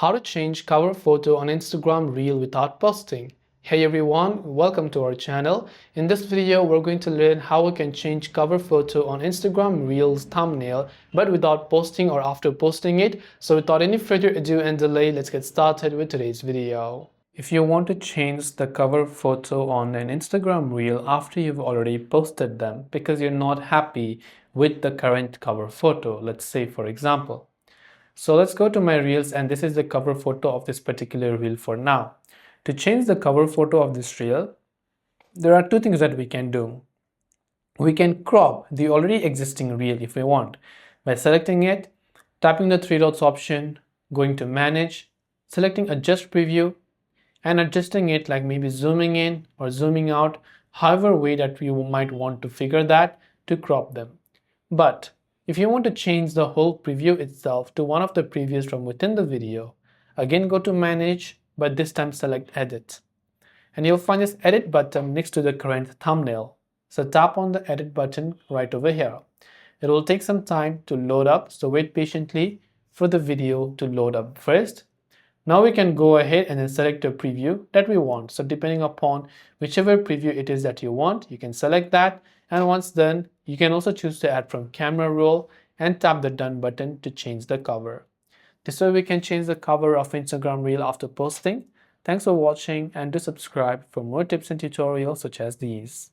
How to change cover photo on Instagram Reel without posting. Hey everyone, welcome to our channel. In this video, we're going to learn how we can change cover photo on Instagram Reels thumbnail, but without posting or after posting it. So without any further ado and delay, let's get started with today's video. If you want to change the cover photo on an Instagram Reel after you've already posted them because you're not happy with the current cover photo, let's say for example. So let's go to my reels, and this is the cover photo of this particular reel for now. To change the cover photo of this reel, there are two things that we can do. We can crop the already existing reel if we want by selecting it, tapping the three dots option, going to manage, selecting adjust preview and adjusting it, like maybe zooming in or zooming out, however way that you might want to figure that to crop them. But if you want to change the whole preview itself to one of the previews from within the video, again go to manage, but this time select edit. And you'll find this edit button next to the current thumbnail. So tap on the edit button right over here. It will take some time to load up, so wait patiently for the video to load up first. Now we can go ahead and then select a preview that we want. So depending upon whichever preview it is that you want, you can select that. And once done, you can also choose to add from camera roll and tap the done button to change the cover. This way we can change the cover of Instagram Reel after posting. Thanks for watching, and do subscribe for more tips and tutorials such as these.